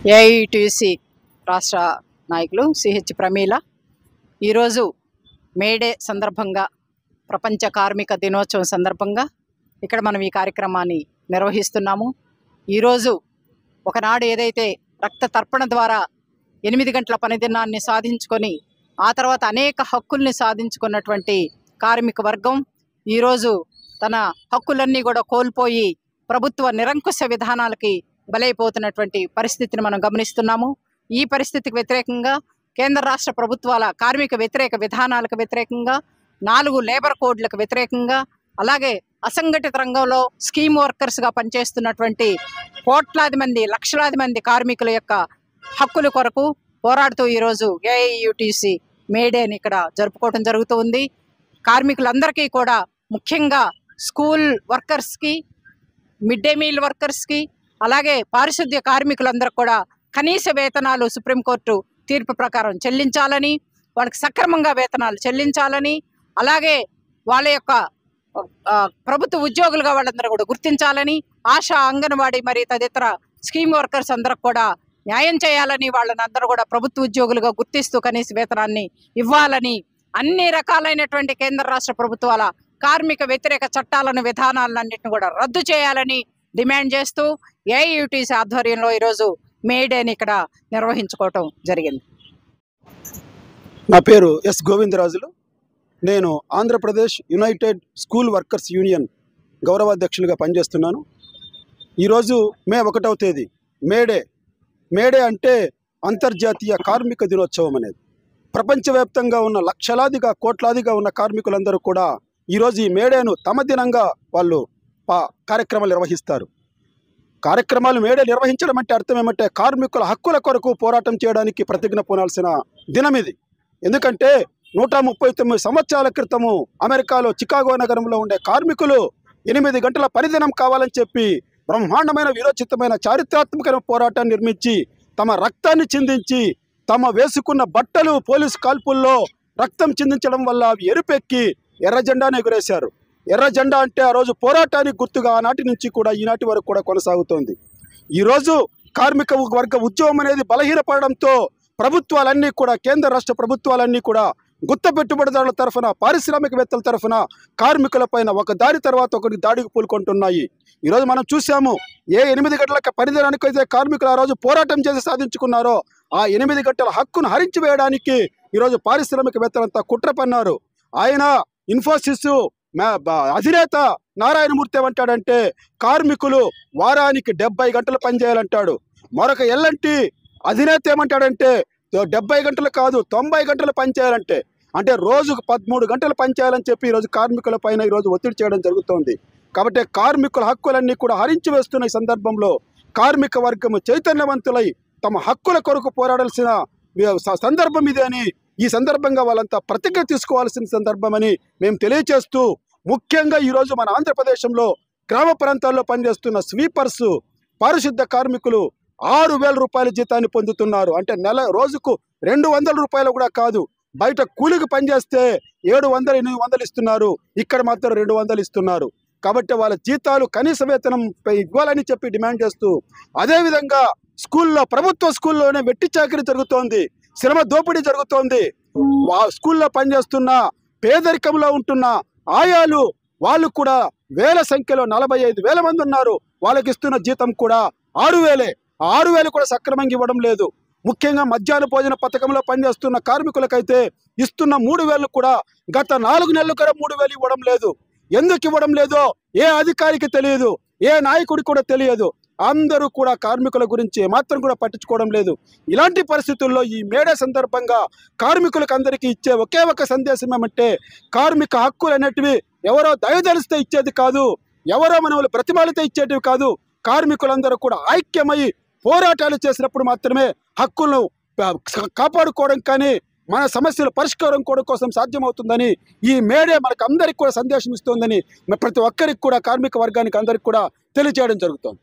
AITC రాష్ట్ర నాయకులు CH Pramila ఈరోజు మేడే సందర్భంగా ప్రపంచ కార్మిక దినోత్సవం సందర్భంగా ఇక్కడ మనం ఈ కార్యక్రమాన్ని నిర్వహిస్తున్నాము. ఈరోజు ఒకనాడు ఏదైతే రక్త తర్పణ ద్వారా 8 గంటల పనిదినాన్ని సాధించుకొని ఆ తర్వాత అనేక హక్కుల్ని సాధించుకున్నటువంటి కార్మిక వర్గం ఈరోజు తన హక్కులన్నీ కూడా కోల్పోయి ప్రభుత్వ నిరంకుశ విధానాలకి బలైపోతున్నటువంటి పరిస్థితిని మనం గమనిస్తున్నాము. ఈ పరిస్థితికి వ్యతిరేకంగా కేంద్ర రాష్ట్ర ప్రభుత్వాల కార్మిక వ్యతిరేక విధానాలకు వ్యతిరేకంగా 4 లేబర్ కోడ్లకు వ్యతిరేకంగా అలాగే అసంఘటిత రంగంలో స్కీమ్ వర్కర్స్గా పనిచేస్తున్నటువంటి కోట్లాది మంది లక్షలాది మంది కార్మికుల యొక్క హక్కుల కొరకు పోరాడుతూ ఈరోజు ఏఐయుటిసి మేడేని ఇక్కడ జరుపుకోవడం జరుగుతుంది. కార్మికులందరికీ కూడా ముఖ్యంగా స్కూల్ వర్కర్స్కి, మిడ్ డే మీల్ వర్కర్స్కి అలాగే పారిశుద్ధ్య కార్మికులందరూ కూడా కనీస వేతనాలు సుప్రీంకోర్టు తీర్పు ప్రకారం చెల్లించాలని, వాళ్ళకి సక్రమంగా వేతనాలు చెల్లించాలని, అలాగే వాళ్ళ యొక్క ప్రభుత్వ ఉద్యోగులుగా వాళ్ళందరూ కూడా గుర్తించాలని, ఆశా, అంగన్వాడీ మరి తదితర స్కీమ్ వర్కర్స్ అందరూ కూడా న్యాయం చేయాలని, వాళ్ళని అందరూ కూడా ప్రభుత్వ ఉద్యోగులుగా గుర్తిస్తూ కనీస వేతనాన్ని ఇవ్వాలని, అన్ని రకాలైనటువంటి కేంద్ర రాష్ట్ర ప్రభుత్వాల కార్మిక వ్యతిరేక చట్టాలను విధానాలన్నింటిని కూడా రద్దు చేయాలని డిమాండ్ చేస్తూ ఏఐయుటిసి ఆధ్వర్యంలో ఈరోజు మేడేని ఇక్కడ నిర్వహించుకోవటం జరిగింది. నా పేరు ఎస్ గోవిందరాజులు. నేను Andhra Pradesh united school workers union గౌరవాధ్యక్షులుగా పనిచేస్తున్నాను. ఈరోజు మే 1వ తేదీ మేడే అంటే అంతర్జాతీయ కార్మిక దినోత్సవం అనేది. ప్రపంచవ్యాప్తంగా ఉన్న లక్షలాదిగా కోట్లాదిగా ఉన్న కార్మికులందరూ కూడా ఈరోజు ఈ మేడేను తమ దినంగా వాళ్ళు కార్యక్రమాలు నిర్వహిస్తారు. మేడే నిర్వహించడం అంటే అర్థం ఏమంటే కార్మికుల హక్కుల కొరకు పోరాటం చేయడానికి ప్రతిజ్ఞ పూనాల్సిన దినం ఇది. ఎందుకంటే 139 సంవత్సరాల క్రితము అమెరికాలో చికాగో నగరంలో ఉండే కార్మికులు 8 గంటల పనిదినం కావాలని చెప్పి బ్రహ్మాండమైన విరోచితమైన చారిత్రాత్మకమైన పోరాటాన్ని నిర్మించి తమ రక్తాన్ని చిందించి తమ వేసుకున్న బట్టలు పోలీసు కాల్పుల్లో రక్తం చిందించడం వల్ల అవి ఎరుపెక్కి ఎర్ర జెండాను ఎగురేశారు. ఎర్ర జెండా అంటే ఆ రోజు పోరాటానికి గుర్తుగా ఆనాటి నుంచి కూడా ఈనాటి వరకు కూడా కొనసాగుతోంది. ఈరోజు కార్మిక వర్గ ఉద్యమం అనేది బలహీనపడడంతో ప్రభుత్వాలన్నీ కూడా కేంద్ర రాష్ట్ర ప్రభుత్వాలన్నీ కూడా గుత్త పెట్టుబడిదారుల తరఫున, పారిశ్రామికవేత్తల తరఫున కార్మికుల పైన ఒక దాడి తర్వాత ఒకటి దాడికి పూనుకుంటున్నాయి. ఈరోజు మనం చూసాము, ఏ 8 గంటల పనిదినానికి అయితే కార్మికులు ఆ రోజు పోరాటం చేసి సాధించుకున్నారో ఆ 8 గంటల హక్కును హరించి వేయడానికి ఈరోజు పారిశ్రామికవేత్తలంతా కుట్ర పన్నారు. ఆయన ఇన్ఫోసిస్ అధినేత నారాయణమూర్తి ఏమంటాడంటే కార్మికులు వారానికి 70 గంటలు పనిచేయాలంటాడు. మరొక ఎల్ఎన్టీ అధినేత ఏమంటాడంటే 70 గంటలు కాదు 90 గంటలు పనిచేయాలంటే, అంటే రోజుకు 13 గంటలు పనిచేయాలని చెప్పి ఈరోజు కార్మికుల పైన ఈరోజు ఒత్తిడి చేయడం జరుగుతోంది. కాబట్టి కార్మికుల హక్కులన్నీ కూడా హరించి వేస్తున్న ఈ సందర్భంలో కార్మిక వర్గము చైతన్యవంతులై తమ హక్కుల కొరకు పోరాడాల్సిన సందర్భం ఇదే అని ఈ సందర్భంగా వాళ్ళంతా ప్రతిజ్ఞ తీసుకోవాల్సిన సందర్భమని మేము తెలియజేస్తూ, ముఖ్యంగా ఈరోజు మన ఆంధ్రప్రదేశంలో గ్రామ ప్రాంతాల్లో పనిచేస్తున్న స్వీపర్స్, పారిశుద్ధ కార్మికులు 6,000 రూపాయల జీతాన్ని పొందుతున్నారు. అంటే రోజుకు 200 రూపాయలు కూడా కాదు. బయట కూలికి పనిచేస్తే 700, 800 ఇస్తున్నారు, ఇక్కడ మాత్రం 200 ఇస్తున్నారు. కాబట్టి వాళ్ళ జీతాలు కనీస వేతనం ఇవ్వాలని చెప్పి డిమాండ్ చేస్తూ, అదేవిధంగా స్కూల్లో, ప్రభుత్వ స్కూల్లోనే వెట్టి చాకరీ జరుగుతోంది, శ్రమ దోపిడీ జరుగుతోంది. స్కూల్లో పనిచేస్తున్న పేదరికంలో ఉంటున్న ఆయాలు వాళ్ళు కూడా వేల సంఖ్యలో 45,000 మంది ఉన్నారు. వాళ్ళకి ఇస్తున్న జీతం కూడా 6,000. 6,000 కూడా సక్రమంగా ఇవ్వడం లేదు. ముఖ్యంగా మధ్యాహ్న భోజన పథకంలో పనిచేస్తున్న కార్మికులకైతే ఇస్తున్న 3,000 కూడా గత 4 నెలలు కూడా 3,000 ఇవ్వడం లేదు. ఎందుకు ఇవ్వడం లేదో ఏ అధికారికి తెలియదు, ఏ నాయకుడికి కూడా తెలియదు. అందరూ కూడా కార్మికుల గురించి మాత్రం కూడా పట్టించుకోవడం లేదు. ఇలాంటి పరిస్థితుల్లో ఈ మేడే సందర్భంగా కార్మికులకు అందరికీ ఇచ్చే ఒకే ఒక సందేశం ఏమంటే కార్మిక హక్కులు అనేటివి ఎవరో దయదలిస్తే ఇచ్చేది కాదు, ఎవరో మనల్ని ప్రతిమాలితే ఇచ్చేటివి కాదు. కార్మికులందరూ కూడా ఐక్యమై పోరాటాలు చేసినప్పుడు మాత్రమే హక్కులను కాపాడుకోవడం కానీ మన సమస్యల పరిష్కారం కోసం సాధ్యమవుతుందని ఈ మేడే మనకు అందరికి కూడా సందేశం ఇస్తుందని ప్రతి ఒక్కరికి కూడా కార్మిక వర్గానికి అందరికి కూడా తెలియజేయడం జరుగుతుంది.